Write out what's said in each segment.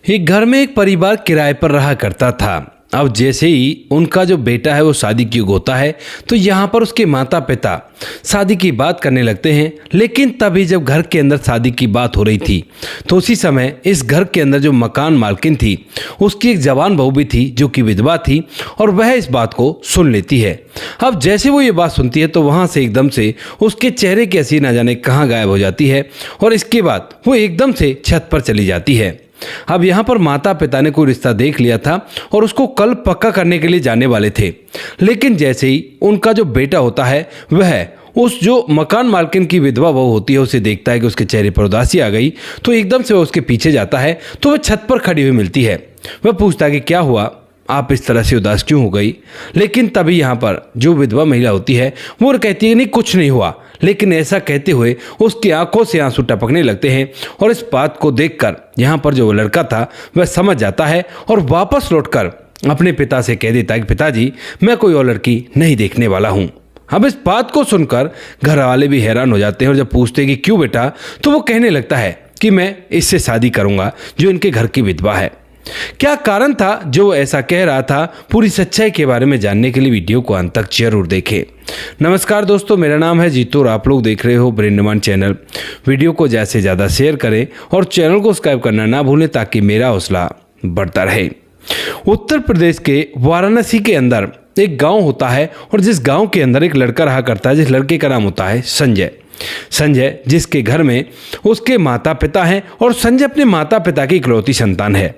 एक घर में एक परिवार किराए पर रहा करता था। अब जैसे ही उनका जो बेटा है वो शादी की युग होता है तो यहाँ पर उसके माता पिता शादी की बात करने लगते हैं। लेकिन तभी जब घर के अंदर शादी की बात हो रही थी तो उसी समय इस घर के अंदर जो मकान मालकिन थी उसकी एक जवान बहू भी थी जो कि विधवा थी और वह इस बात को सुन लेती है। अब जैसे वो ये बात सुनती है तो वहाँ से एकदम से उसके चेहरे की हंसी ना जाने कहाँ गायब हो जाती है और इसके बाद वो एकदम से छत पर चली जाती है। अब यहाँ पर माता पिता ने कोई रिश्ता देख लिया था और उसको कल पक्का करने के लिए जाने वाले थे। लेकिन जैसे ही उनका जो बेटा होता है वह उस जो मकान मालकिन की विधवा बहू होती है उसे देखता है कि उसके चेहरे पर उदासी आ गई तो एकदम से वह उसके पीछे जाता है तो वह छत पर खड़ी हुई मिलती है। वह पूछता है कि क्या हुआ, आप इस तरह से उदास क्यों हो गई। लेकिन तभी यहाँ पर जो विधवा महिला होती है वो कहती है नहीं कुछ नहीं हुआ। लेकिन ऐसा कहते हुए उसकी आंखों से आंसू टपकने लगते हैं और इस बात को देखकर यहाँ पर जो लड़का था वह समझ जाता है और वापस लौटकर अपने पिता से कह देता है कि पिताजी मैं कोई और लड़की नहीं देखने वाला हूँ। अब इस बात को सुनकर घर वाले भी हैरान हो जाते हैं और जब पूछते हैं कि क्यों बेटा, तो वो कहने लगता है कि मैं इससे शादी करूँगा जो इनके घर की विधवा है। क्या कारण था जो वो ऐसा कह रहा था, पूरी सच्चाई के बारे में जानने के लिए वीडियो को अंत तक जरूर देखें। नमस्कार दोस्तों, मेरा नाम है जीतू और आप लोग देख रहे हो ब्रेन निर्माण चैनल। वीडियो को ज़्यादा से ज़्यादा शेयर करें और चैनल को सब्सक्राइब करना ना भूलें ताकि मेरा हौसला बढ़ता रहे। उत्तर प्रदेश के वाराणसी के अंदर एक गांव होता है और जिस गांव के अंदर एक लड़का रहा करता है जिस लड़के का नाम होता है संजय, जिसके घर में उसके माता पिता हैं और संजय अपने माता पिता की इकलौती संतान है।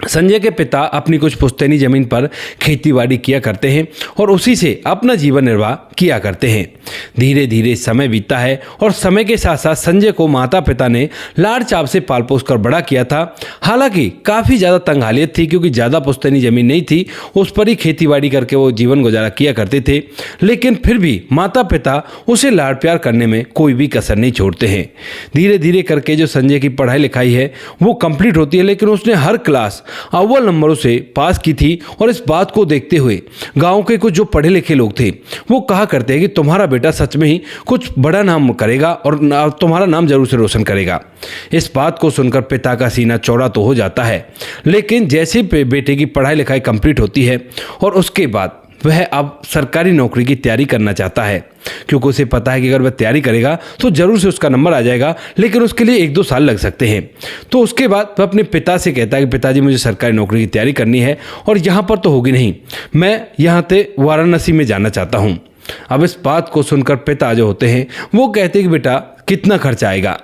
संजय के पिता अपनी कुछ पुश्तैनी जमीन पर खेतीबाड़ी किया करते हैं और उसी से अपना जीवन निर्वाह किया करते हैं। धीरे धीरे समय बीतता है और समय के साथ साथ संजय को माता पिता ने लाड़ चाव से पाल पोस कर बड़ा किया था। हालांकि काफ़ी ज़्यादा तंगहालियत थी क्योंकि ज़्यादा पुश्तैनी जमीन नहीं थी, उस पर ही खेतीबाड़ी करके वो जीवन गुजारा किया करते थे। लेकिन फिर भी माता पिता उसे लाड़ प्यार करने में कोई भी कसर नहीं छोड़ते हैं। धीरे धीरे करके जो संजय की पढ़ाई लिखाई है वो कंप्लीट होती है, लेकिन उसने हर क्लास अव्वल नंबरों से पास की थी। और इस बात को देखते हुए गांव के कुछ जो पढ़े लिखे लोग थे वो कहा करते हैं कि तुम्हारा बेटा सच में ही कुछ बड़ा नाम करेगा और तुम्हारा नाम जरूर से रोशन करेगा। इस बात को सुनकर पिता का सीना चौड़ा तो हो जाता है, लेकिन जैसे बेटे की पढ़ाई लिखाई कंप्लीट होती है और उसके बाद वह अब सरकारी नौकरी की तैयारी करना चाहता है क्योंकि उसे पता है कि अगर वह तैयारी करेगा तो जरूर से उसका नंबर आ जाएगा, लेकिन उसके लिए 1-2 साल लग सकते हैं। तो उसके बाद वह अपने पिता से कहता है कि पिताजी मुझे सरकारी नौकरी की तैयारी करनी है और यहाँ पर तो होगी नहीं, मैं यहाँ से वाराणसी में जाना चाहता हूँ। अब इस बात को सुनकर पिता जो होते हैं वो कहते हैं कि बेटा कितना खर्चा आएगा।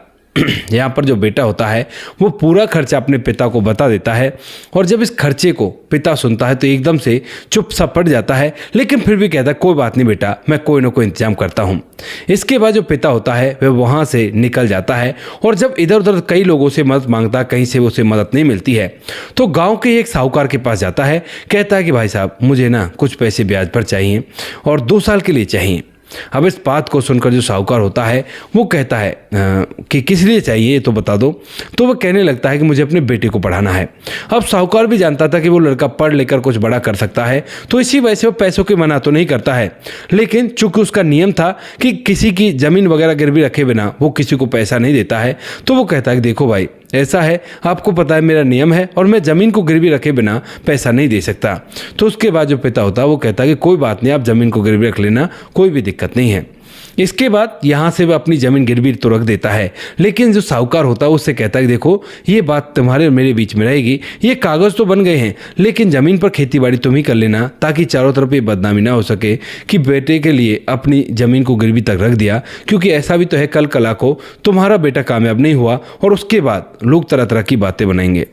यहाँ पर जो बेटा होता है वो पूरा खर्चा अपने पिता को बता देता है और जब इस खर्चे को पिता सुनता है तो एकदम से चुप सा पड़ जाता है, लेकिन फिर भी कहता है कोई बात नहीं बेटा, मैं कोई ना कोई इंतजाम करता हूँ। इसके बाद जो पिता होता है वह वहाँ से निकल जाता है और जब इधर उधर कई लोगों से मदद मांगता है, कहीं से उसे मदद नहीं मिलती है तो गाँव के एक साहूकार के पास जाता है। कहता है कि भाई साहब मुझे ना कुछ पैसे ब्याज पर चाहिए और 2 साल के लिए चाहिए। अब इस बात को सुनकर जो साहूकार होता है वो कहता है कि किस लिए चाहिए तो बता दो। तो वह कहने लगता है कि मुझे अपने बेटे को पढ़ाना है। अब साहूकार भी जानता था कि वो लड़का पढ़ लेकर कुछ बड़ा कर सकता है, तो इसी वजह से वो पैसों की मना तो नहीं करता है, लेकिन चूंकि उसका नियम था कि किसी की ज़मीन वगैरह गिरवी रखे बिना वो किसी को पैसा नहीं देता है। तो वो कहता है कि देखो भाई ऐसा है, आपको पता है मेरा नियम है और मैं ज़मीन को गिरवी रखे बिना पैसा नहीं दे सकता। तो उसके बाद जो पिता होता है वो कहता है कि कोई बात नहीं, आप ज़मीन को गिरवी रख लेना, कोई भी दिक्कत नहीं है। इसके बाद यहाँ से वह अपनी ज़मीन गिरवी तो रख देता है, लेकिन जो साहूकार होता है उससे कहता है कि देखो ये बात तुम्हारे और मेरे बीच में रहेगी, ये कागज़ तो बन गए हैं लेकिन ज़मीन पर खेतीबाड़ी तुम ही कर लेना ताकि चारों तरफ ये बदनामी ना हो सके कि बेटे के लिए अपनी ज़मीन को गिरवी तक रख दिया। क्योंकि ऐसा भी तो है कल कला को तुम्हारा बेटा कामयाब नहीं हुआ और उसके बाद लोग तरह तरह की बातें बनाएंगे।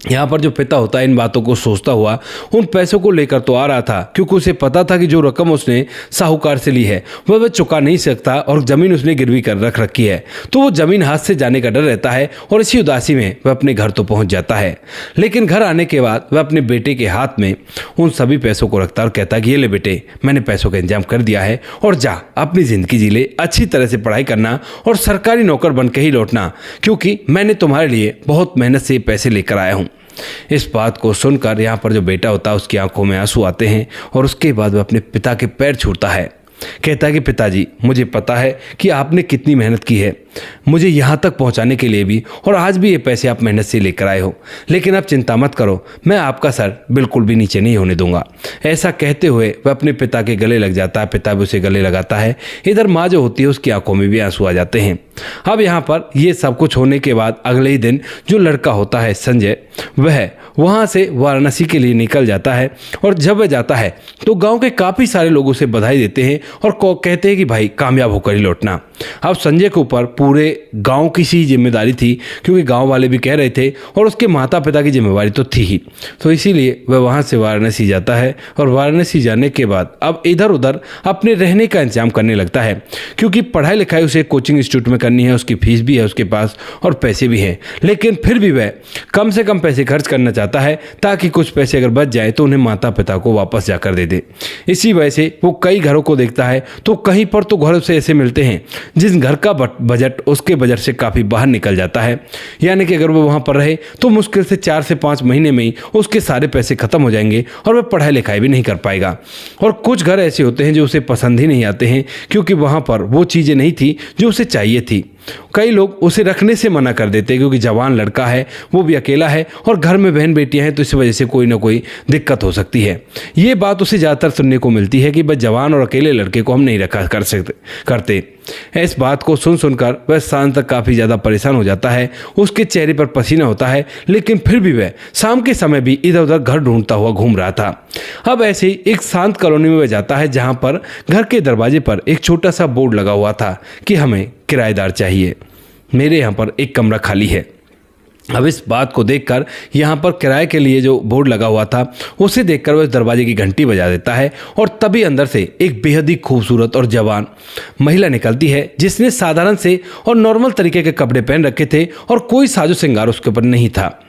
यहाँ पर जो पिता होता है इन बातों को सोचता हुआ उन पैसों को लेकर तो आ रहा था क्योंकि उसे पता था कि जो रकम उसने साहूकार से ली है वह चुका नहीं सकता और ज़मीन उसने गिरवी कर रख रखी है, तो वो ज़मीन हाथ से जाने का डर रहता है और इसी उदासी में वह अपने घर तो पहुँच जाता है। लेकिन घर आने के बाद वह अपने बेटे के हाथ में उन सभी पैसों को रखता है और कहता है कि ये ले बेटे, मैंने पैसों का इंतजाम कर दिया है और जा अपनी ज़िंदगी जी ले, अच्छी तरह से पढ़ाई करना और सरकारी नौकर बन के ही लौटना क्योंकि मैंने तुम्हारे लिए बहुत मेहनत से पैसे लेकर आया हूँ। इस बात को सुनकर यहाँ पर जो बेटा होता है उसकी आंखों में आंसू आते हैं और उसके बाद वह अपने पिता के पैर छूता है कहता है कि पिताजी, मुझे पता है कि आपने कितनी मेहनत की है मुझे यहाँ तक पहुँचाने के लिए भी, और आज भी ये पैसे आप मेहनत से लेकर आए हो, लेकिन आप चिंता मत करो, मैं आपका सर बिल्कुल भी नीचे नहीं होने दूंगा। ऐसा कहते हुए वह अपने पिता के गले लग जाता है, पिता भी उसे गले लगाता है। इधर माँ जो होती है उसकी आंखों में भी आंसू आ जाते हैं। अब यहाँ पर ये सब कुछ होने के बाद अगले ही दिन जो लड़का होता है संजय, वह वहाँ से वाराणसी के लिए निकल जाता है। और जब वह जाता है तो गांव के काफ़ी सारे लोग उसे बधाई देते हैं और कहते हैं कि भाई कामयाब होकर ही लौटना। अब संजय के ऊपर पूरे गांव की सी जिम्मेदारी थी, क्योंकि गांव वाले भी कह रहे थे और उसके माता पिता की जिम्मेदारी तो थी ही, तो इसीलिए वह वहाँ से वाराणसी जाता है। और वाराणसी जाने के बाद अब इधर उधर अपने रहने का इंतजाम करने लगता है, क्योंकि पढ़ाई लिखाई उसे कोचिंग इंस्टीट्यूट में करनी है, उसकी फीस भी है उसके पास और पैसे भी हैं, लेकिन फिर भी वह कम से कम पैसे खर्च करना चाहता है ताकि कुछ पैसे अगर बच जाए तो उन्हें माता पिता को वापस जाकर दे दे। इसी वजह से वो कई घरों को देखता है, तो कहीं पर तो घरों से ऐसे मिलते हैं जिस घर का बजट उसके बजट से काफ़ी बाहर निकल जाता है, यानी कि अगर वो वहाँ पर रहे तो मुश्किल से 4 से 5 महीने में ही उसके सारे पैसे खत्म हो जाएंगे और वह पढ़ाई लिखाई भी नहीं कर पाएगा। और कुछ घर ऐसे होते हैं जो उसे पसंद ही नहीं आते हैं, क्योंकि वहाँ पर वो चीज़ें नहीं थी जो उसे चाहिए थी। कई लोग उसे रखने से मना कर देते हैं, क्योंकि जवान लड़का है, वो भी अकेला है और घर में बहन बेटियां हैं, तो इस वजह से कोई ना कोई दिक्कत हो सकती है। ये बात उसे ज़्यादातर सुनने को मिलती है कि बस जवान और अकेले लड़के को हम नहीं रखा करते। इस बात को सुनकर वह शाम तक काफ़ी ज़्यादा परेशान हो जाता है, उसके चेहरे पर पसीना होता है, लेकिन फिर भी वह शाम के समय भी इधर उधर घर ढूंढता हुआ घूम रहा था। अब ऐसे ही एक शांत कॉलोनी में वह जाता है, जहाँ पर घर के दरवाजे पर एक छोटा सा बोर्ड लगा हुआ था कि हमें किराएदार चाहिए, मेरे यहाँ पर एक कमरा खाली है। अब इस बात को देखकर यहाँ पर किराए के लिए जो बोर्ड लगा हुआ था उसे देखकर वह दरवाजे की घंटी बजा देता है, और तभी अंदर से एक बेहद ही खूबसूरत और जवान महिला निकलती है, जिसने साधारण से और नॉर्मल तरीके के कपड़े पहन रखे थे और कोई साजो श्रृंगार उसके ऊपर नहीं था।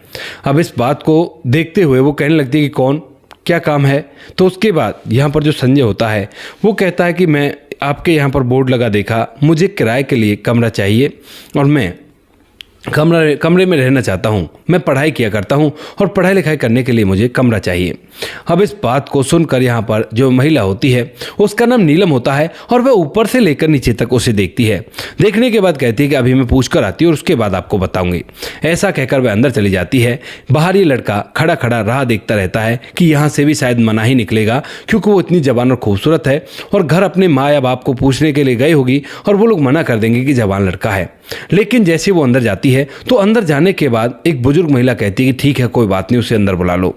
अब इस बात को देखते हुए वो कहने लगती है कि कौन, क्या काम है। तो उसके बाद यहाँ पर जो संजय होता है वो कहता है कि मैं आपके यहाँ पर बोर्ड लगा देखा, मुझे किराए के लिए कमरा चाहिए और मैं कमरे में रहना चाहता हूँ, मैं पढ़ाई किया करता हूँ और पढ़ाई लिखाई करने के लिए मुझे कमरा चाहिए। अब इस बात को सुनकर यहाँ पर जो महिला होती है उसका नाम नीलम होता है, और वह ऊपर से लेकर नीचे तक उसे देखती है। देखने के बाद कहती है कि अभी मैं पूछ कर आती हूँ और उसके बाद आपको बताऊंगी। ऐसा कहकर वह अंदर चली जाती है। बाहर ये लड़का खड़ा खड़ा राह देखता रहता है कि यहाँ से भी शायद मना ही निकलेगा, क्योंकि वो इतनी जवान और खूबसूरत है, और घर अपने माँ या बाप को पूछने के लिए गई होगी और वो लोग मना कर देंगे कि जवान लड़का है। लेकिन जैसे वो अंदर जाती है तो अंदर जाने के बाद एक बुजुर्ग महिला कहती है कि ठीक है, कोई बात नहीं, उसे अंदर बुला लो।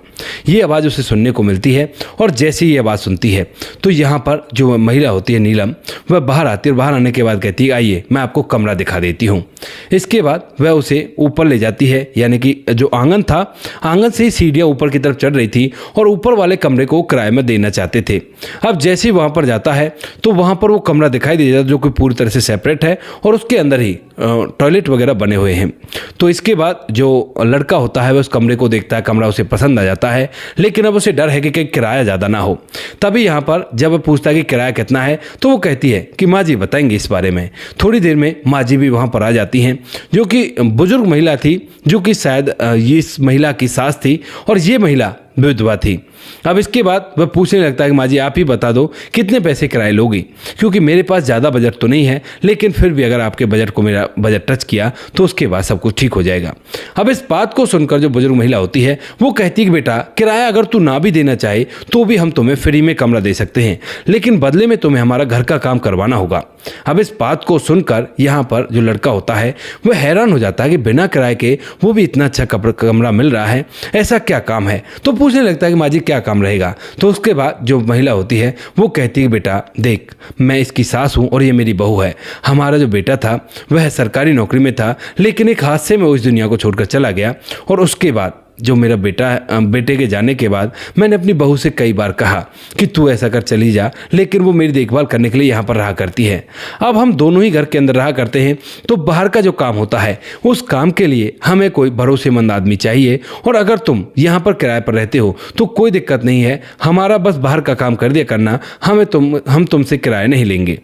ये आवाज़ उसे सुनने को मिलती है, और जैसे ही ये आवाज़ सुनती है तो यहाँ पर जो महिला होती है नीलम, वह बाहर आती है और बाहर आने के बाद कहती है आइए मैं आपको कमरा दिखा देती हूँ। इसके बाद वह उसे ऊपर ले जाती है, यानी कि जो आंगन था, आंगन से ही सीढ़ियाँ ऊपर की तरफ चढ़ रही थी और ऊपर वाले कमरे को किराए में देना चाहते थे। अब जैसे ही वहाँ पर जाता है तो वहाँ पर वो कमरा दिखाई दे जाता जो कि पूरी तरह से सेपरेट है और उसके अंदर ही टॉयलेट वगैरह बने हुए हैं। तो इसके बाद जो लड़का होता है वह उस कमरे को देखता है, कमरा उसे पसंद आ जाता है, लेकिन अब उसे डर है कि कहीं किराया ज़्यादा ना हो। तभी यहाँ पर जब वह पूछता है कि किराया कितना है तो वो कहती है कि माँ जी बताएंगे इस बारे में। थोड़ी देर में माँ जी भी वहाँ पर आ जाती हैं, जो कि बुजुर्ग महिला थी, जो कि शायद ये इस महिला की सास थी और ये महिला विधवा थी। अब इसके बाद वह पूछने लगता है कि माँ जी आप ही बता दो कितने पैसे किराए लोगी, क्योंकि मेरे पास ज़्यादा बजट तो नहीं है, लेकिन फिर भी अगर आपके बजट को मेरा बजट टच किया तो उसके बाद सब कुछ ठीक हो जाएगा। अब इस बात को सुनकर जो बुजुर्ग महिला होती है वो कहती है कि बेटा किराया अगर तू ना भी देना चाहे तो भी हम तुम्हें फ्री में कमरा दे सकते हैं, लेकिन बदले में तुम्हें हमारा घर का काम करवाना होगा। अब इस बात को सुनकर यहाँ पर जो लड़का होता है वह हैरान हो जाता है कि बिना किराए के वो भी इतना अच्छा कमरा मिल रहा है, ऐसा क्या काम है। तो पूछने लगता है कि माँ जी क्या काम रहेगा। तो उसके बाद जो महिला होती है वो कहती है बेटा देख मैं इसकी सास हूँ और ये मेरी बहू है। हमारा जो बेटा था वह सरकारी नौकरी में था, लेकिन एक हादसे में वो इस दुनिया को छोड़कर चला गया, और उसके बाद जो मेरा बेटे के जाने के बाद मैंने अपनी बहू से कई बार कहा कि तू ऐसा कर चली जा, लेकिन वो मेरी देखभाल करने के लिए यहाँ पर रहा करती है। अब हम दोनों ही घर के अंदर रहा करते हैं, तो बाहर का जो काम होता है उस काम के लिए हमें कोई भरोसेमंद आदमी चाहिए, और अगर तुम यहाँ पर किराए पर रहते हो तो कोई दिक्कत नहीं है, हमारा बस बाहर का काम कर दिया करना, हम तुमसे किराया नहीं लेंगे।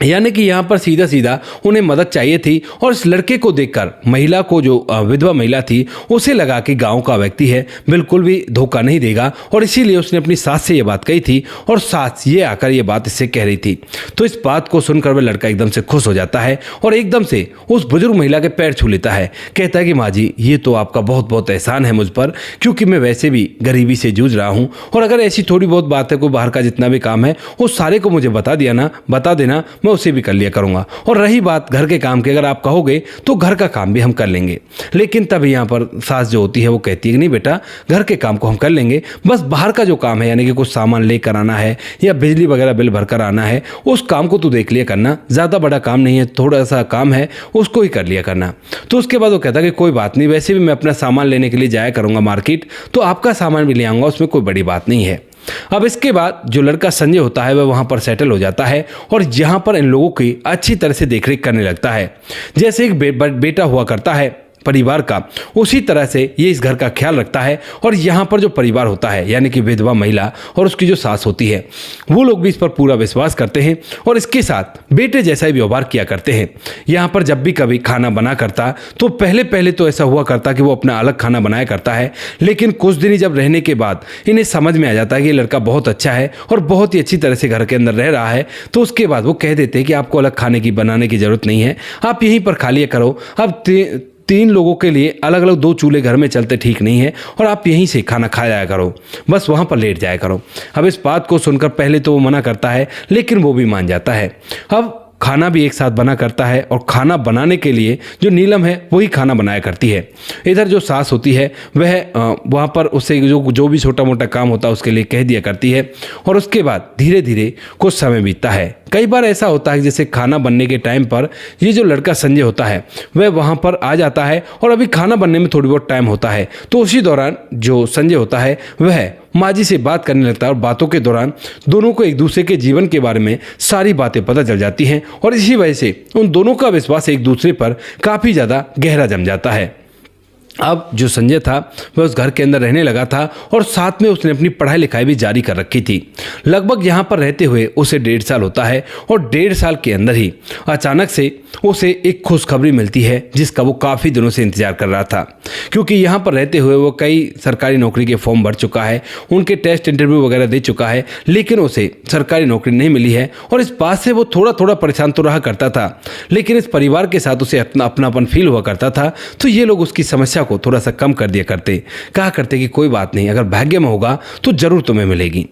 यानी कि यहाँ पर सीधा सीधा उन्हें मदद चाहिए थी और इस लड़के को देखकर महिला को, जो विधवा महिला थी, उसे लगा कि गांव का व्यक्ति है, बिल्कुल भी धोखा नहीं देगा, और इसीलिए उसने अपनी सास से ये बात कही थी और सास ये आकर ये बात इससे कह रही थी। तो इस बात को सुनकर वह लड़का एकदम से खुश हो जाता है और एकदम से उस बुजुर्ग महिला के पैर छू लेता है। कहता है कि माँ जी, ये तो आपका बहुत बहुत एहसान है मुझ पर, क्योंकि मैं वैसे भी गरीबी से जूझ रहा हूँ, और अगर ऐसी थोड़ी बहुत बात है, कोई बाहर का जितना भी काम है वो सारे को मुझे बता देना, मैं उसे भी कर लिया करूंगा। और रही बात घर के काम की, अगर आप कहोगे तो घर का काम भी हम कर लेंगे। लेकिन तब यहाँ पर सास जो होती है वो कहती है कि नहीं बेटा, घर के काम को हम कर लेंगे, बस बाहर का जो काम है, यानी कि कुछ सामान लेकर आना है या बिजली वगैरह बिल भरकर आना है, उस काम को तू देख लिया करना, ज़्यादा बड़ा काम नहीं है, थोड़ा सा काम है, उसको ही कर लिया करना। तो उसके बाद वो कहता है कि कोई बात नहीं, वैसे भी मैं अपना सामान लेने के लिए जाया करूँगा मार्केट, तो आपका सामान भी ले आऊँगा, उसमें कोई बड़ी बात नहीं है। अब इसके बाद जो लड़का संजय होता है वह वहाँ पर सेटल हो जाता है और यहाँ पर इन लोगों की अच्छी तरह से देखरेख करने लगता है। जैसे एक बेटा हुआ करता है परिवार का, उसी तरह से ये इस घर का ख्याल रखता है। और यहाँ पर जो परिवार होता है, यानी कि विधवा महिला और उसकी जो सास होती है, वो लोग भी इस पर पूरा विश्वास करते हैं और इसके साथ बेटे जैसा ही व्यवहार किया करते हैं। यहाँ पर जब भी कभी खाना बना करता तो पहले तो ऐसा हुआ करता कि वो अपना अलग खाना बनाया करता है, लेकिन कुछ दिन जब रहने के बाद इन्हें समझ में आ जाता है कि ये लड़का बहुत अच्छा है और बहुत ही अच्छी तरह से घर के अंदर रह रहा है, तो उसके बाद वो कह देते हैं कि आपको अलग खाने की बनाने की जरूरत नहीं है, आप यहीं पर खा लिया करो। अब 3 लोगों के लिए अलग अलग 2 चूल्हे घर में चलते ठीक नहीं है और आप यहीं से खाना खा जाया करो, बस वहाँ पर लेट जाया करो। अब इस बात को सुनकर पहले तो वो मना करता है, लेकिन वो भी मान जाता है। अब खाना भी एक साथ बना करता है और खाना बनाने के लिए जो नीलम है वही खाना बनाया करती है। इधर जो सास होती है वह वहाँ पर उससे जो भी छोटा मोटा काम होता है उसके लिए कह दिया करती है। और उसके बाद धीरे धीरे कुछ समय बीतता है। कई बार ऐसा होता है जैसे खाना बनने के टाइम पर ये जो लड़का संजय होता है वह वहाँ पर आ जाता है और अभी खाना बनने में थोड़ी बहुत टाइम होता है, तो उसी दौरान जो संजय होता है वह माँ जी से बात करने लगता है और बातों के दौरान दोनों को एक दूसरे के जीवन के बारे में सारी बातें पता चल जाती हैं और इसी वजह से उन दोनों का विश्वास एक दूसरे पर काफ़ी ज़्यादा गहरा जम जाता है। अब जो संजय था वह उस घर के अंदर रहने लगा था और साथ में उसने अपनी पढ़ाई लिखाई भी जारी कर रखी थी। लगभग यहाँ पर रहते हुए उसे 1.5 साल होता है और 1.5 साल के अंदर ही अचानक से उसे एक खुशखबरी मिलती है जिसका वो काफ़ी दिनों से इंतजार कर रहा था, क्योंकि यहाँ पर रहते हुए वो कई सरकारी नौकरी के फॉर्म भर चुका है, उनके टेस्ट इंटरव्यू वगैरह दे चुका है, लेकिन उसे सरकारी नौकरी नहीं मिली है। और इस बात से वो थोड़ा परेशान तो रहा करता था, लेकिन इस परिवार के साथ उसे अपनापन फील हुआ करता था। तो ये लोग उसकी समस्या को थोड़ा सा कम कर दिया करते, कहा करते कि कोई बात नहीं, अगर भाग्य में होगा तो जरूर तुम्हें मिलेगी।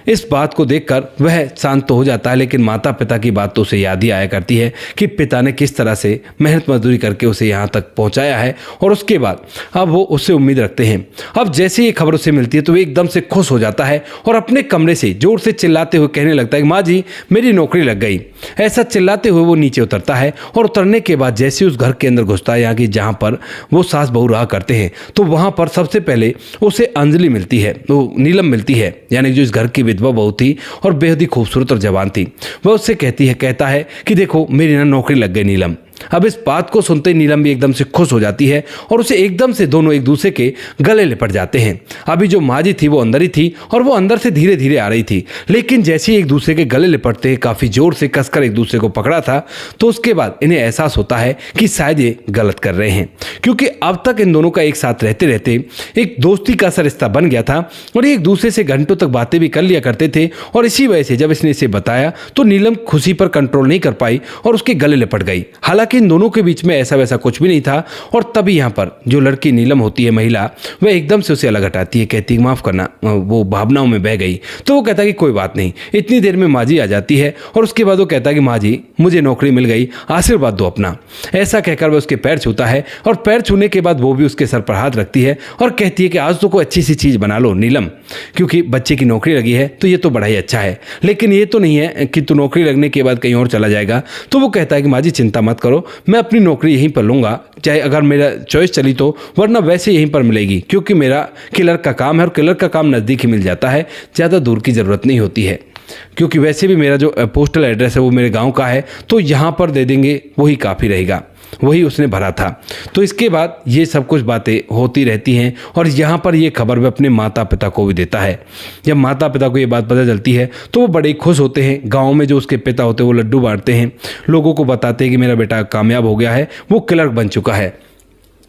इस बात को देखकर वह शांत तो हो जाता है, लेकिन माता पिता की बात तो उसे याद ही आया करती है कि पिता ने किस तरह से मेहनत मजदूरी करके उसे यहाँ तक पहुँचाया है और उसके बाद अब वो उससे उम्मीद रखते हैं। अब जैसे ये खबर उसे मिलती है तो वो एकदम से खुश हो जाता है और अपने कमरे से जोर से चिल्लाते हुए कहने लगता है कि माँ जी, मेरी नौकरी लग गई। ऐसा चिल्लाते हुए वो नीचे उतरता है और उतरने के बाद जैसे उस घर के अंदर घुसता है, यहाँ की जहाँ पर वो सास बहू रहा करते हैं, तो वहाँ पर सबसे पहले उसे अंजलि मिलती है, वो नीलम मिलती है, यानी जो इस घर की विधवा बहू थी और बेहद ही खूबसूरत और जवान थी। वह उससे कहता है कि देखो, मेरी ना नौकरी लग गई नीलम। अब इस बात को सुनते ही नीलम भी एकदम से खुश हो जाती है और उसे एकदम से दोनों एक दूसरे के गले लिपट जाते हैं। अभी जो माँ जी थी वो अंदर ही थी और वो अंदर से धीरे धीरे आ रही थी, लेकिन जैसे ही एक दूसरे के गले लिपटते काफ़ी जोर से कसकर एक दूसरे को पकड़ा था, तो उसके बाद इन्हें एहसास होता है कि शायद ये गलत कर रहे हैं, क्योंकि अब तक इन दोनों का एक साथ रहते रहते एक दोस्ती का सा रिश्ता बन गया था और एक दूसरे से घंटों तक बातें भी कर लिया करते थे। और इसी वजह से जब इसने इसे बताया तो नीलम खुशी पर कंट्रोल नहीं कर पाई और उसके गले लिपट गई। हालांकि इन दोनों के बीच में ऐसा वैसा कुछ भी नहीं था। और तभी यहाँ पर जो लड़की नीलम होती है, महिला, वह एकदम से उसे अलग हटाती है, कहती है माफ़ करना, वो भावनाओं में बह गई। तो वो कहता है कि कोई बात नहीं। इतनी देर में माँ जी आ जाती है और उसके बाद वो कहता है कि माँ जी, मुझे नौकरी मिल गई, आशीर्वाद दो अपना। ऐसा कहकर वह उसके पैर छूता है और पैर छूने के बाद वो भी उसके सर पर हाथ रखती है और कहती है कि आज तो कोई अच्छी सी चीज़ बना लो नीलम, क्योंकि बच्चे की नौकरी लगी है तो ये तो बड़ा ही अच्छा है, लेकिन ये तो नहीं है कि तू नौकरी लगने के बाद कहीं और चला जाएगा। तो वो कहता है कि माँ जी चिंता मत करो, मैं अपनी नौकरी यहीं पर लूँगा, चाहे अगर मेरा चॉइस चली तो, वरना वैसे यहीं पर मिलेगी, क्योंकि मेरा क्लर्क का काम है और क्लर्क का काम नज़दीक ही मिल जाता है, ज़्यादा दूर की ज़रूरत नहीं होती है, क्योंकि वैसे भी मेरा जो पोस्टल एड्रेस है वो मेरे गांव का है, तो यहाँ पर दे देंगे वही काफ़ी रहेगा। वही उसने भरा था। तो इसके बाद ये सब कुछ बातें होती रहती हैं और यहाँ पर ये खबर वह अपने माता पिता को भी देता है। जब माता पिता को ये बात पता चलती है तो वो बड़े खुश होते हैं। गाँव में जो उसके पिता होते हैं वो लड्डू बांटते हैं, लोगों को बताते हैं कि मेरा बेटा कामयाब हो गया है, वो क्लर्क बन चुका है।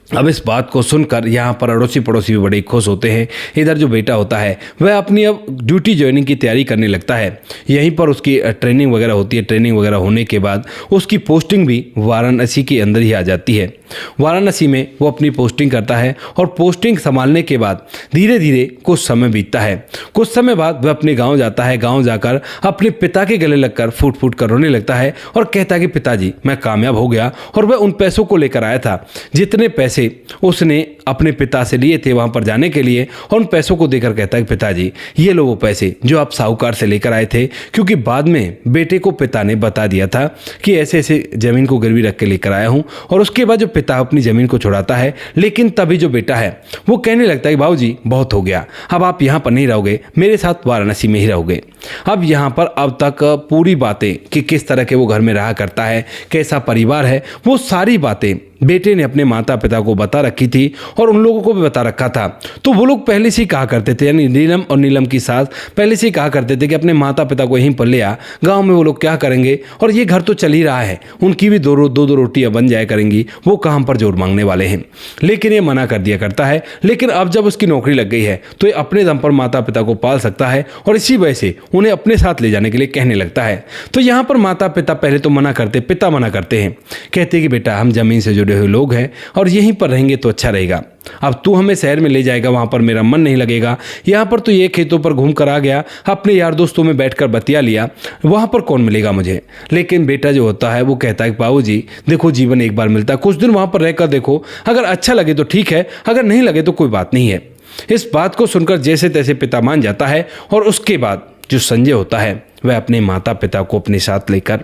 अब इस बात को सुनकर यहाँ पर अड़ोसी पड़ोसी भी बड़े खुश होते हैं। इधर जो बेटा होता है वह अपनी अब ड्यूटी ज्वाइनिंग की तैयारी करने लगता है। यहीं पर उसकी ट्रेनिंग वगैरह होती है। ट्रेनिंग वगैरह होने के बाद उसकी पोस्टिंग भी वाराणसी के अंदर ही आ जाती है। वाराणसी में वो अपनी पोस्टिंग करता है और पोस्टिंग संभालने के बाद धीरे धीरे कुछ समय बीतता है। कुछ समय बाद वह अपने गाँव जाता है। गाँव जाकर अपने पिता के गले लगकर फूट फूट कर रोने लगता है और कहता है कि पिताजी मैं कामयाब हो गया। और वह उन पैसों को लेकर आया था जितने पैसे उसने अपने पिता से लिए थे वहां पर जाने के लिए, और उन पैसों को देकर कहता है पिताजी ये लो वो पैसे जो आप साहूकार से लेकर आए थे, क्योंकि बाद में बेटे को पिता ने बता दिया था कि ऐसे ऐसे जमीन को गिरवी रख के लेकर आया हूं। और उसके बाद जो पिता अपनी जमीन को छुड़ाता है, लेकिन तभी जो बेटा है वो कहने लगता है बाबूजी बहुत हो गया, अब आप यहाँ पर नहीं रहोगे, मेरे साथ वाराणसी में ही रहोगे। अब यहाँ पर अब तक पूरी बातें कि किस तरह के वो घर में रहा करता है, कैसा परिवार है, वो सारी बातें बेटे ने अपने माता पिता को बता रखी थी और उन लोगों को भी बता रखा था। तो वो लोग पहले से ही कहा करते थे, यानी नीलम और नीलम की सास पहले से ही कहा करते थे कि अपने माता पिता को यहीं पर ले आ, गांव में वो लोग क्या करेंगे, और ये घर तो चल ही रहा है, उनकी भी दो रोटियां बन जाया करेंगी, वो कहाँ पर जोर मांगने वाले हैं। लेकिन ये मना कर दिया करता है। लेकिन अब जब उसकी नौकरी लग गई है तो ये अपने दम पर माता पिता को पाल सकता है और इसी वजह से उन्हें अपने साथ ले जाने के लिए कहने लगता है। तो यहाँ पर माता पिता पहले तो मना करते, पिता मना करते हैं, कहते कि बेटा हम जमीन से जुड़े हुए लोग हैं और यहीं पर रहेंगे तो अच्छा रहेगा, अब तू हमें शहर में ले जाएगा, वहां पर मेरा मन नहीं लगेगा, यहाँ पर तो ये खेतों पर घूम कर आ गया, अपने यार दोस्तों में बैठकर बतिया लिया, वहां पर कौन मिलेगा मुझे। लेकिन बेटा जो होता है वो कहता है कि बाबूजी देखो जीवन एक बार मिलता है, कुछ दिन वहां पर रहकर देखो, अगर अच्छा लगे तो ठीक है, अगर नहीं लगे तो कोई बात नहीं है। इस बात को सुनकर जैसे तैसे पिता मान जाता है और उसके बाद जो संजय होता है वह अपने माता पिता को अपने साथ लेकर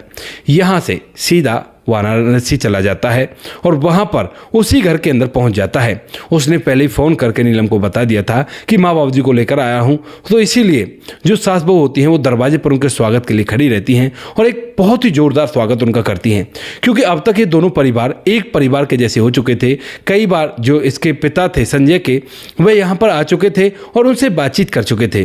यहाँ से सीधा वाराणसी चला जाता है और वहाँ पर उसी घर के अंदर पहुँच जाता है। उसने पहले ही फ़ोन करके नीलम को बता दिया था कि माँ बाबूजी को लेकर आया हूँ, तो इसीलिए जो सास बहू होती हैं वो दरवाजे पर उनके स्वागत के लिए खड़ी रहती हैं और एक बहुत ही ज़ोरदार स्वागत उनका करती हैं, क्योंकि अब तक ये दोनों परिवार एक परिवार के जैसे हो चुके थे। कई बार जो इसके पिता थे संजय के, वह यहाँ पर आ चुके थे और उनसे बातचीत कर चुके थे।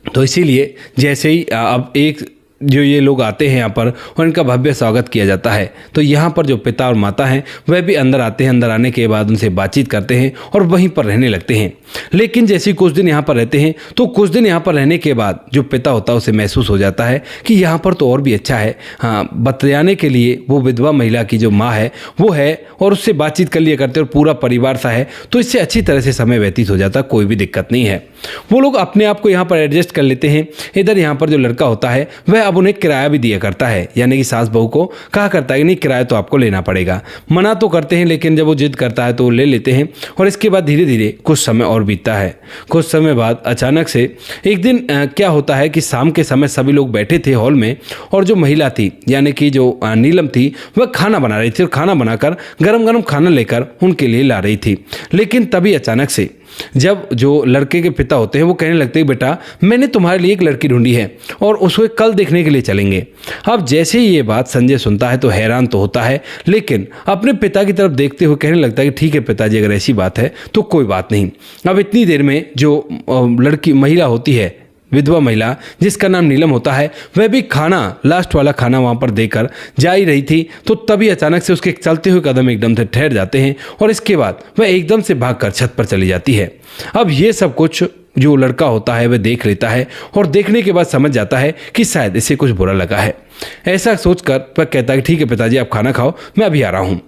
तो इसीलिए जैसे ही अब एक जो ये लोग आते हैं यहाँ पर और इनका भव्य स्वागत किया जाता है, तो यहाँ पर जो पिता और माता हैं वह भी अंदर आते हैं। अंदर आने के बाद उनसे बातचीत करते हैं और वहीं पर रहने लगते हैं। लेकिन जैसे ही कुछ दिन यहाँ पर रहते हैं तो कुछ दिन यहाँ पर रहने के बाद जो पिता होता है उसे महसूस हो जाता है कि यहाँ पर तो और भी अच्छा है। हाँ, बतलाने के लिए वो विधवा महिला की जो माँ है वो है और उससे बातचीत कर लिया करते और पूरा परिवार सा है, तो इससे अच्छी तरह से समय व्यतीत हो जाता, कोई भी दिक्कत नहीं है। वो लोग अपने आप को यहाँ पर एडजस्ट कर लेते हैं। इधर यहाँ पर जो लड़का होता है वह अब उन्हें किराया भी दिया करता है, यानी कि सास बहू को कहा करता है कि नहीं किराया तो आपको लेना पड़ेगा। मना तो करते हैं लेकिन जब वो जिद करता है तो वो ले लेते हैं। और इसके बाद धीरे धीरे कुछ समय और बीतता है। कुछ समय बाद अचानक से एक दिन क्या होता है कि शाम के समय सभी लोग बैठे थे हॉल में और जो महिला थी यानी कि जो नीलम थी वह खाना बना रही थी और खाना बनाकर गरम गरम खाना लेकर उनके लिए ला रही थी। लेकिन तभी अचानक से जब जो लड़के के पिता होते हैं वो कहने लगते हैं बेटा मैंने तुम्हारे लिए एक लड़की ढूंढी है और उसको कल देखने के लिए चलेंगे। अब जैसे ही ये बात संजय सुनता है तो हैरान तो होता है, लेकिन अपने पिता की तरफ देखते हुए कहने लगता है कि ठीक है पिताजी, अगर ऐसी बात है तो कोई बात नहीं। अब इतनी देर में जो लड़की महिला होती है, विधवा महिला जिसका नाम नीलम होता है, वह भी खाना लास्ट वाला खाना वहाँ पर देकर जा ही रही थी। तो तभी अचानक से उसके चलते हुए कदम एकदम से ठहर जाते हैं और इसके बाद वह एकदम से भागकर छत पर चली जाती है। अब ये सब कुछ जो लड़का होता है वह देख लेता है और देखने के बाद समझ जाता है कि शायद इसे कुछ बुरा लगा है। ऐसा सोचकर वह कहता है कि ठीक है पिताजी आप खाना खाओ, मैं अभी आ रहा हूँ।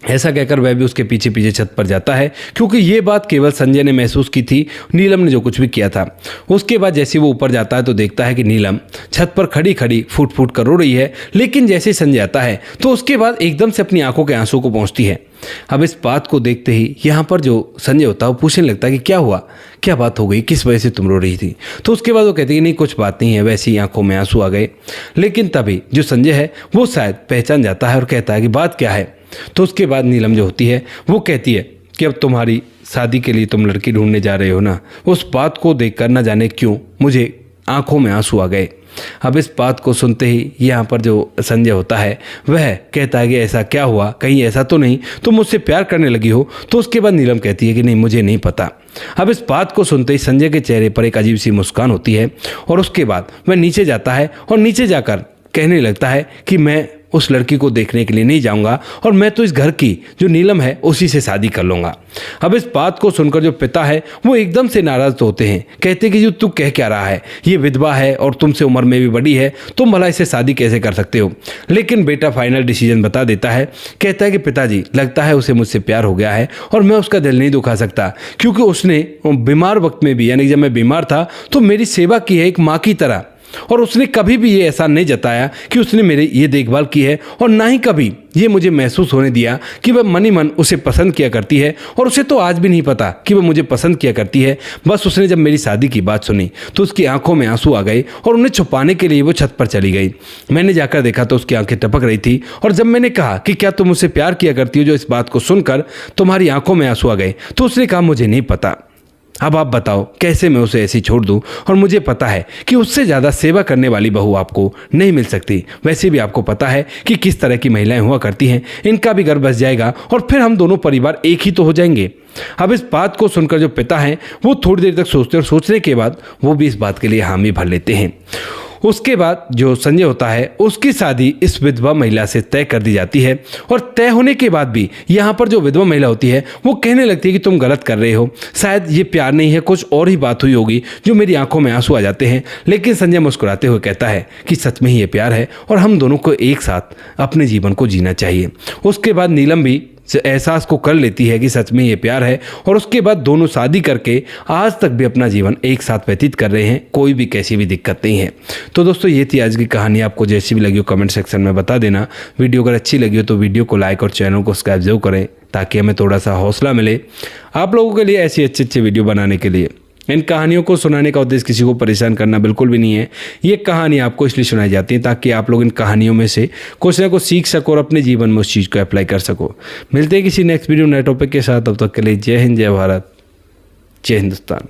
ऐसा कहकर वह भी उसके पीछे पीछे छत पर जाता है, क्योंकि ये बात केवल संजय ने महसूस की थी, नीलम ने जो कुछ भी किया था। उसके बाद जैसे वो ऊपर जाता है तो देखता है कि नीलम छत पर खड़ी खड़ी फूट फूट कर रो रही है। लेकिन जैसे संजय आता है तो उसके बाद एकदम से अपनी आंखों के आंसू को पहुँचती है। अब इस बात को देखते ही यहाँ पर जो संजय होता है वो पूछने लगता है कि क्या हुआ, क्या बात हो गई, किस वजह से तुम रो रही थी। तो उसके बाद वो कहती है नहीं कुछ बात नहीं है, वैसे ही आंखों में आंसू आ गए। लेकिन तभी जो संजय है वो शायद पहचान जाता है और कहता है कि बात क्या है। तो उसके बाद नीलम जो होती है वो कहती है कि अब तुम्हारी शादी के लिए तुम लड़की ढूंढने जा रहे हो ना। उस बात को देखकर न जाने क्यों मुझे आंखों में आंसू आ गए। अब इस बात को सुनते ही यहाँ पर जो संजय होता है वह कहता है कि ऐसा क्या हुआ, कहीं ऐसा तो नहीं तुम मुझसे प्यार करने लगी हो। तो उसके बाद नीलम कहती है कि नहीं, मुझे नहीं पता। अब इस बात को सुनते ही संजय के चेहरे पर एक अजीब सी मुस्कान होती है और उसके बाद वह नीचे जाता है और नीचे जाकर कहने लगता है कि मैं उस लड़की को देखने के लिए नहीं जाऊंगा और मैं तो इस घर की जो नीलम है उसी से शादी कर लूंगा। अब इस बात को सुनकर जो पिता है वो एकदम से नाराज तो होते हैं, कहते कि जो तू कह क्या रहा है, ये विधवा है और तुमसे उम्र में भी बड़ी है, तुम भला इससे शादी कैसे कर सकते हो। लेकिन बेटा फाइनल डिसीजन बता देता है, कहता है कि पिताजी लगता है उसे मुझसे प्यार हो गया है और मैं उसका दिल नहीं दुखा सकता, क्योंकि उसने बीमार वक्त में भी, यानी जब मैं बीमार था तो मेरी सेवा की है एक माँ की तरह, और उसने कभी भी ये ऐसा नहीं जताया कि उसने मेरी ये देखभाल की है, और ना ही कभी ये मुझे महसूस होने दिया कि वह मनी मन उसे पसंद किया करती है, और उसे तो आज भी नहीं पता कि वह मुझे पसंद किया करती है। बस उसने जब मेरी शादी की बात सुनी तो उसकी आंखों में आंसू आ गए और उन्हें छुपाने के लिए वो छत पर चली गई। मैंने जाकर देखा तो उसकी आंखें टपक रही थी, और जब मैंने कहा कि क्या तुम मुझसे प्यार किया करती हो, जो इस बात को सुनकर तुम्हारी आंखों में आंसू आ गए, तो उसने कहा मुझे नहीं पता। अब आप बताओ कैसे मैं उसे ऐसी छोड़ दूं, और मुझे पता है कि उससे ज़्यादा सेवा करने वाली बहू आपको नहीं मिल सकती। वैसे भी आपको पता है कि किस तरह की महिलाएं हुआ करती हैं, इनका भी घर बस जाएगा और फिर हम दोनों परिवार एक ही तो हो जाएंगे। अब इस बात को सुनकर जो पिता हैं वो थोड़ी देर तक सोचते, और सोचने के बाद वो भी इस बात के लिए हामी भर लेते हैं। उसके बाद जो संजय होता है उसकी शादी इस विधवा महिला से तय कर दी जाती है, और तय होने के बाद भी यहाँ पर जो विधवा महिला होती है वो कहने लगती है कि तुम गलत कर रहे हो, शायद ये प्यार नहीं है, कुछ और ही बात हुई होगी जो मेरी आंखों में आंसू आ जाते हैं। लेकिन संजय मुस्कुराते हुए कहता है कि सच में ही ये प्यार है और हम दोनों को एक साथ अपने जीवन को जीना चाहिए। उसके बाद नीलम भी एहसास को कर लेती है कि सच में ये प्यार है, और उसके बाद दोनों शादी करके आज तक भी अपना जीवन एक साथ व्यतीत कर रहे हैं, कोई भी कैसी भी दिक्कत नहीं है। तो दोस्तों ये थी आज की कहानी, आपको जैसी भी लगी हो कमेंट सेक्शन में बता देना। वीडियो अगर अच्छी लगी हो तो वीडियो को लाइक और चैनल को सब्सक्राइब जरूर करें, ताकि हमें थोड़ा सा हौसला मिले आप लोगों के लिए ऐसी अच्छी वीडियो बनाने के लिए। इन कहानियों को सुनाने का उद्देश्य किसी को परेशान करना बिल्कुल भी नहीं है। ये कहानी आपको इसलिए सुनाई जाती है ताकि आप लोग इन कहानियों में से कुछ ना कुछ सीख सको और अपने जीवन में उस चीज़ को अप्लाई कर सको। मिलते हैं किसी नेक्स्ट वीडियो नए टॉपिक के साथ, तब तक के लिए जय हिंद, जय भारत, जय हिंदुस्तान।